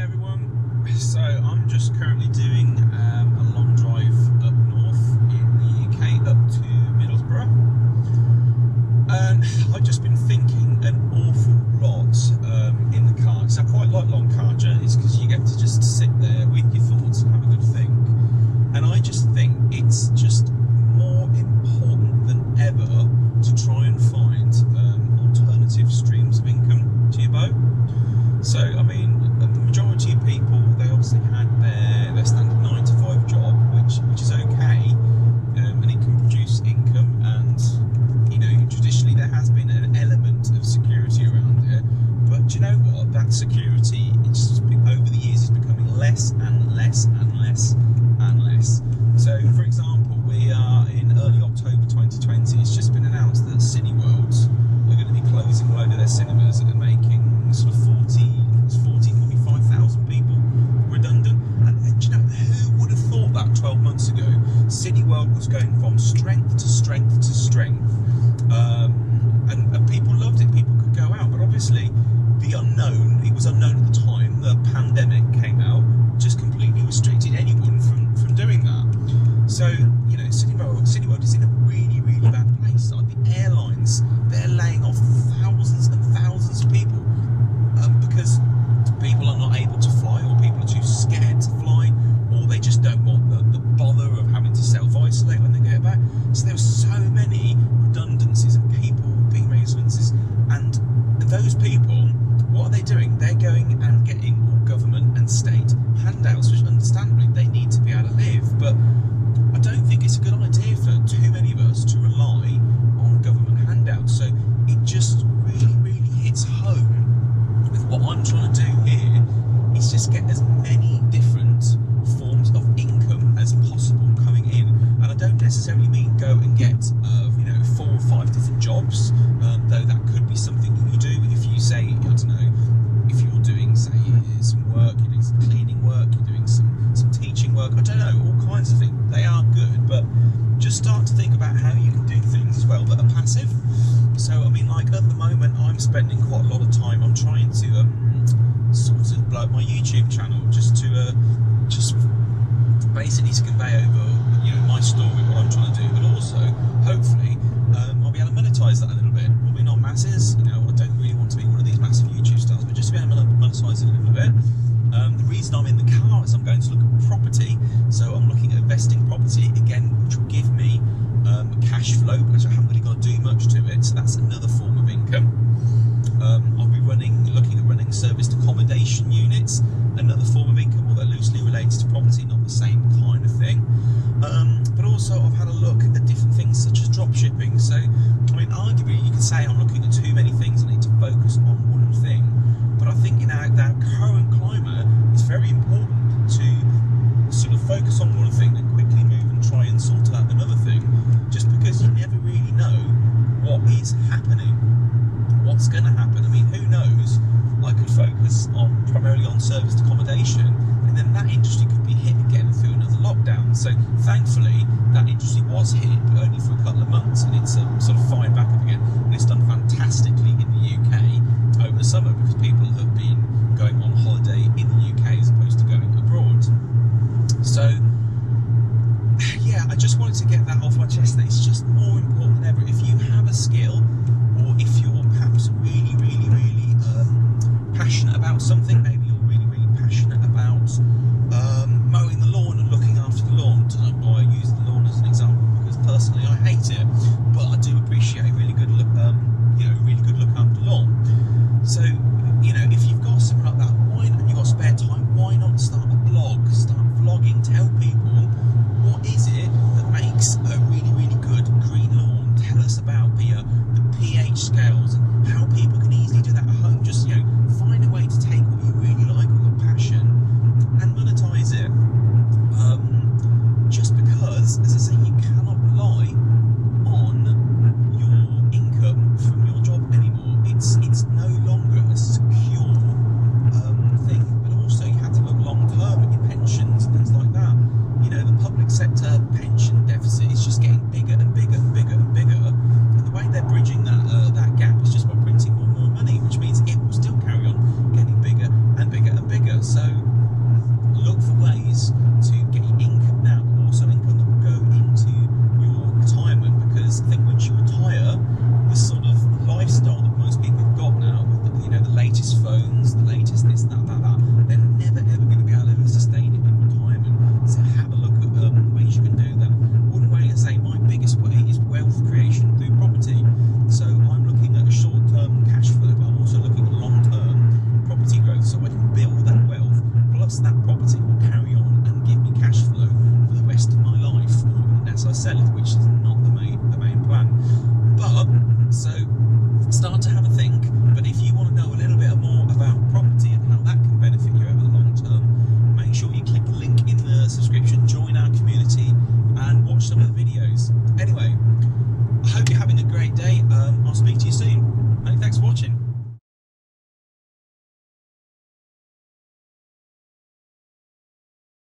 everyone. So I'm just currently doing a long drive up north in the UK up to Middlesbrough, and I've just been thinking an awful lot in the car, because I quite like long car journeys because you get to just sit there with your thoughts and have a good think. And I just think it's just more important than ever to try and find alternative streams of income to your boat. So, I mean, the majority of people, they obviously had their standard 9 to 5 job, which is okay, and it can produce income, and, you know, traditionally there has been an element of security around it, but do you know what? That security, it's just, over the years, is becoming less and less and less and less. So, for example, we are in early October 2020, it's just been announced that Cineworld are going to be closing a load of their cinemas and making sort of 45,000 people redundant. And do you know, who would have thought that 12 months ago? Cineworld was going from strength to strength to strength, and people loved it. People could go out, but obviously the unknown, it was unknown at the time, the pandemic came out, just completely restricted anyone from doing that. So, you know, Cineworld is in a really, really bad place. Like the airlines, they're laying off thousands and thousands of people because people are not able to fly, or people are too scared to fly, or they just don't want the bother of having to self-isolate when they get back. So there were so many redundancies and people being made redundancies, and those people, what are they doing? They're going and getting all government and state handouts, which understandably they need to be able to live. But I don't think it's a good idea for too many of us to rely on government handouts. So it just really, really hits home with what I'm trying to do here, is just get as many different forms of income as possible coming in. And I don't necessarily mean go and get, 4 or 5 different jobs, though that could be something that you do if you say, I don't know, if you're doing, say, some work, you're doing some cleaning work, you're doing some teaching work, I don't know, all kinds of things. They are good, but just start to think about how you can do things as well that are passive. So, I mean, like at the moment, I'm spending quite a lot of time, I'm trying to sort of blow up my YouTube channel, just basically to convey over, you know, my story, what I'm trying to do, but also, hopefully, I'll be able to monetise that a little bit. Probably not masses, you know, I don't really want to be one of these massive YouTube stars, but just to be able to monetise it a little bit. The reason I'm in the car is I'm going to look at property, so I'm looking at investing property, again, which will give me cash flow, because I haven't really got to do much to it, so that's another form of income. I'll be looking at running serviced accommodation units, another form of income, although loosely related to property, not the same kind of thing. But also I've had a look at different things such as drop shipping. So, I mean, arguably you could say I'm looking at too many things, I need to focus on one thing. But I think in our current climate, it's very important to sort of focus on one thing and quickly move and try and sort out another thing, just because you never really know what is happening, what's going to happen. I mean, who knows? I could focus primarily on serviced accommodation, and then that industry could be hit again through another lockdown. So thankfully, that industry was hit, but only for a couple of months, and it's sort of fired back up again. And it's done fantastically in the UK over the summer, because people have been going on holiday in the UK as opposed to going abroad. So yeah, I just wanted to get that off my chest, that it's just more important than ever. If you have a skill, or if you're perhaps really, really, really passionate about something, maybe you're really, really passionate about mowing the lawn and looking after the lawn. I don't know why I use the lawn as an example, because personally I hate it, but I do appreciate really good look, really good look after lawn. So, you know, if you've got something like that, why not? You've got spare time, why not start a blog, start vlogging, tell people what is it that makes a really, really good green lawn. Tell us about the pH scales and how people can easily do that at home. Just, you know, find a way to take what you really like, or your passion, and monetize it. Just because, as I say, you cannot rely on your income from your job anymore. It's no longer a secure phones, the latest this, that, they're never ever going to be able to sustain it in retirement. So have a look at ways you can do that. One way to say my biggest way is wealth creation through property. So I'm looking at a short-term cash flow, but I'm also looking at long-term property growth, so I can build that wealth, plus that property will carry on